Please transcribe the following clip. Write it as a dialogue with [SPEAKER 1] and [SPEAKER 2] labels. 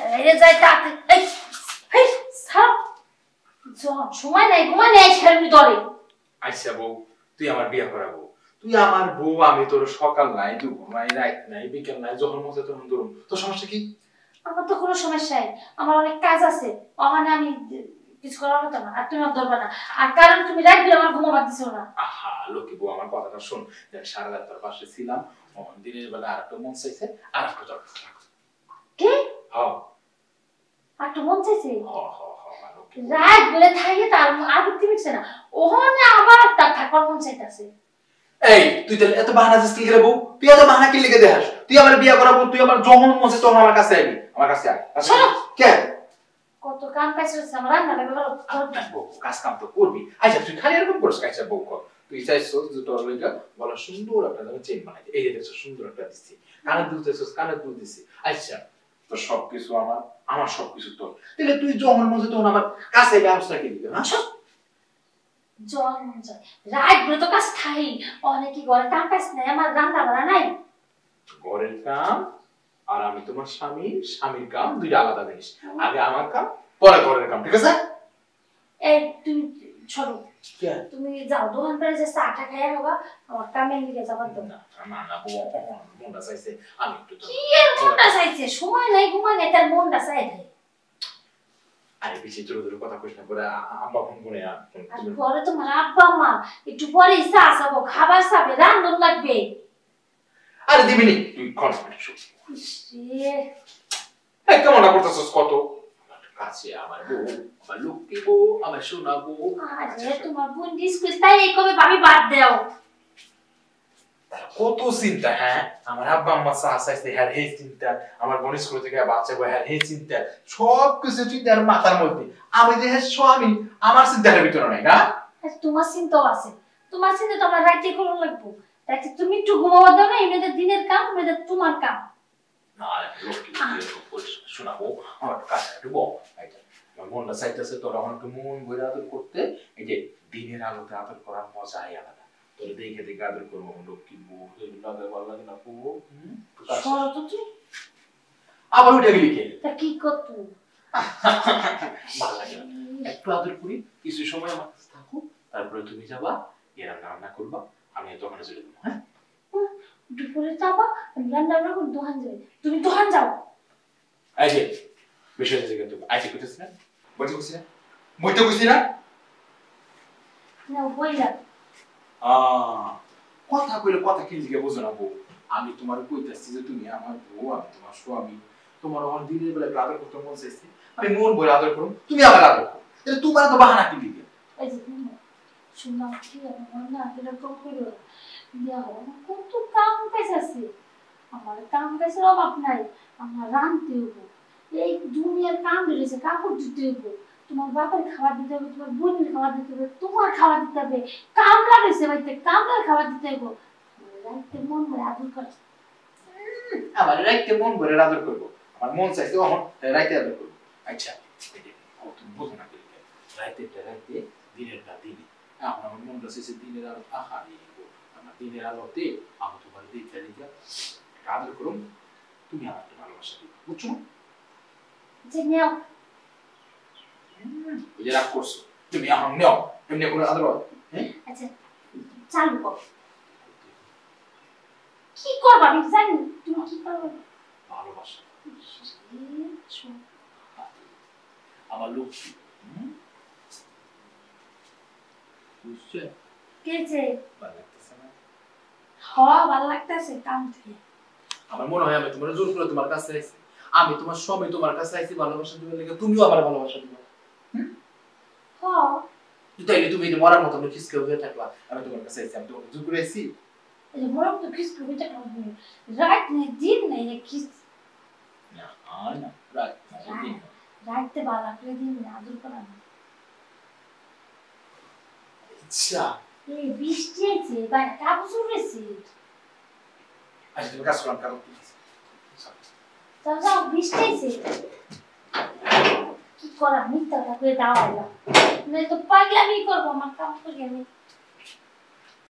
[SPEAKER 1] বাইরে যাই তাতে এই এই ছাড় সময় নাই ঘুমা নেই ছেড়ে ধরে
[SPEAKER 2] আচ্ছা বউ তুই আমার বিয়ে করাবো তুই আমার বউ আমি তোর সকাল নাই দুপুর নাই রাত নাই বিকেল নাই যখন মতো তখন ধরুন তোর সমস্যা কি
[SPEAKER 1] আমার তো কোনো সমস্যা নাই আমার অনেক কাজ আছে ওখানে আমি কিছু করার হতো না আর তুমি আর ধরবা না আর কারণ তুমি রাখবি আমার ঘুমাবার দিছো না
[SPEAKER 2] আহা লক্ষ্মী বউ আমার কথাটা শোন সারা রাত তোর পাশে ছিলাম দিনের বেলা আর একটা মন চাইছে আর একটা দরকার
[SPEAKER 1] কি
[SPEAKER 2] হ্যাঁ
[SPEAKER 1] আর একটু মন চাইছে
[SPEAKER 2] লক্ষ্মী
[SPEAKER 1] রাত বলে থাকে তার আপত্তি মিটছে না ওখানে আবার তার থাকার মন চাইতেছে
[SPEAKER 2] এই তুই তাহলে এত বাহানা দিস কি করে বউ তুই এত বাহানা কি লিখে দেখাস তুই আমার বিয়ে করাবো তুই আমার যখন মনে তখন আমার কাছে আইবি আমার কাছে আয় কে
[SPEAKER 1] কত কাম কাজ করছে আমার রান্না লাগবে
[SPEAKER 2] বউ কাজ কাম তো করবি আচ্ছা তুই খালি এরকম করছিস আচ্ছা বউ কর তুই চাইছিস যে তোর লইগা বলা সুন্দর একটা চেইন বানাইতে এই দেখছো সুন্দর একটা দিছি কানের দুল দিছিস কানের দুল দিছি আচ্ছা তোর সবকিছু আমার সবকিছু তোর তাহলে তুই যখন মনে তখন আমার কাছে ব্যবস্থা কি দিবি হ্যাঁ
[SPEAKER 1] জন যায় রাত বলে তো কাজ থাই অনেকে ঘরে কাম কাজ নাই আমার রান্না বাড়া নাই
[SPEAKER 2] ঘরের কাম আর আমি তোমার স্বামীর কাম দুইটা আলাদা জিনিস আগে আমার কাম পরে ঘরের কাম ঠিক আছে
[SPEAKER 1] এই তুমি ছোট তুমি যাও দোকান করে যে চাটা খাইয়া হবা আমার কামে নিয়ে যাবার তো
[SPEAKER 2] না না না বউ মনটা চাইছে আমি একটু
[SPEAKER 1] কি এর মনটা চাইছে সময় নাই ঘুমায় নাই তার মনটা চাই দেয়
[SPEAKER 2] আরে বেশি জোরে জোরে কথা কইছ না করে আব্বা ফোন করে
[SPEAKER 1] আর পরে তোমার আব্বা মা একটু পরে চা খাবো খাবার খাবে রান্না লাগবে
[SPEAKER 2] আরে দিবিনি তুই কনফিডেন্স শুন এই কেমনটা করতেছস কত কাছে আমার বউ আমার লক্ষ্মী বউ আমার সোনা বউ
[SPEAKER 1] আরে তোমার বোন ডিসকুস তাই এই কবে ভাবি বাদ দাও
[SPEAKER 2] কত চিন্তা হ্যাঁ আমার আব্বা আম্মা চাইছে হ্যাঁ এই চিন্তা আমার বোন স্কুল থেকে বাচ্চা বই হ্যাঁ এই চিন্তা সব কিছু চিন্তার মাথার মধ্যে আমি যে হ্যাঁ স্বামী আমার চিন্তার ভিতরে নাই না
[SPEAKER 1] তোমার চিন্তাও আছে তোমার চিন্তা তো আমার রাইতে করো লাগবো তাই তুমি একটু ঘুমাবার দাও না এমনিতে দিনের কাম এমনিতে তোমার কাম
[SPEAKER 2] না লক্ষ্মী শোনাবো আমার কাছে একটু বল আমার মনটা চাইতেছে তোর আমাকে মন ভরে আদর করতে এই যে দিনের আলোতে আদর করার মজাই আলাদা তোর দেখে দেখে আদর করবো লক্ষ্মী বউ লাগে ভালো লাগে না বউ আবার উঠে গেলি কে
[SPEAKER 1] তা কি করতো
[SPEAKER 2] ভালো লাগে না একটু আদর করি কিছু সময় আমার কাছে থাকো তারপরে তুমি যাবা এরা রান্না করবা আমি দোকানে চলে যাবো হ্যাঁ
[SPEAKER 1] দুপুরে যাবা আমি রান্না করে দোকান যাই তুমি দোকান যাও
[SPEAKER 2] এই যে বিষয় আছে কিন্তু আইতে কইতেছ না বইতে কইছি না বইতে কইছি না
[SPEAKER 1] না বইলা
[SPEAKER 2] কথা কইলে কথা কি লিখে বুঝো না বউ আমি তোমার কইতাছি যে তুমি আমার বউ আমি তোমার স্বামী তোমার আমার দিনের বেলা আদর করতে মন চাইছে আমি মন ভরে আদর করব তুমি আমার আদর করো তাহলে তোমার তো বাহানা কি দিবে
[SPEAKER 1] এই যে তুমি শুনলাম কি আমার না এরকম করো দেখো কত কাম কাজ আছে আমার কাম কাজের অভাব নাই আমার রাঁধতে হবো এই দুনিয়ার কাম রয়েছে কাপড় ধুতে হবো তোমার বাবার খাবার দিতে হবে তোমার বোনের খাবার দিতে হবে তোমার খাবার দিতে হবে কামলা রয়েছে বাড়িতে কামলার খাবার দিতে হবে রাইতে মন ভরে আদর করে
[SPEAKER 2] আমার রাইতে মন ভরে আদর করবো আমার মন চাইছে তখন রাইতে আদর করবো আচ্ছা তুমি বুঝো না রাইতে দিনের টা দিনে আমার মনটা চাইছে দিনের আলো আহারে আমার দিনের আলোতে আমি তোমার দেখে দেখে আদর করুন তুমি আমাকে ভালোবাসা দিবে বুঝছো না
[SPEAKER 1] যে নেও
[SPEAKER 2] যে রাগ করছো তুমি এখন নেও এমনি করে আদর হ্যাঁ
[SPEAKER 1] আচ্ছা চালু করো কি করবা আমি জানি তুমি কি করবে
[SPEAKER 2] ভালোবাসা আমার লক্ষ্মী বুঝছো
[SPEAKER 1] কেছে
[SPEAKER 2] ভালো লাগতেছে না
[SPEAKER 1] হ্যাঁ ভালো লাগতেছে কাম থেকে
[SPEAKER 2] আমার মনে হয় আমি তোমার জোর করে তোমার কাছে আইছি আমি তোমার স্বামী তোমার কাছে আইছি ভালোবাসা দিবার লাগি তুমিও আমার ভালোবাসা দিবা
[SPEAKER 1] হ্যাঁ
[SPEAKER 2] তাইলে তুমি এই মরার মতো খিসকে হয়ে থাকলা আমি তোমার কাছে আইছি আমি তোমাকে জোর করে আইছি
[SPEAKER 1] এই মরার মতো খিসকে হয়ে থাকলা রাত নেই দিন নেই খিস
[SPEAKER 2] না না
[SPEAKER 1] রাতে ভালো করে দিন আদর করা না
[SPEAKER 2] আচ্ছা
[SPEAKER 1] এই বৃষ্টি আছে বা কাপড় শুকাইছে
[SPEAKER 2] আচ্ছা তুমি কাজ করো কারণ
[SPEAKER 1] যাও যাও বৃষ্টি আছে কি করা মিথ্যা করে দাও আল্লাহ নয়তো পাগলামি করবো আমার কাম করি আমি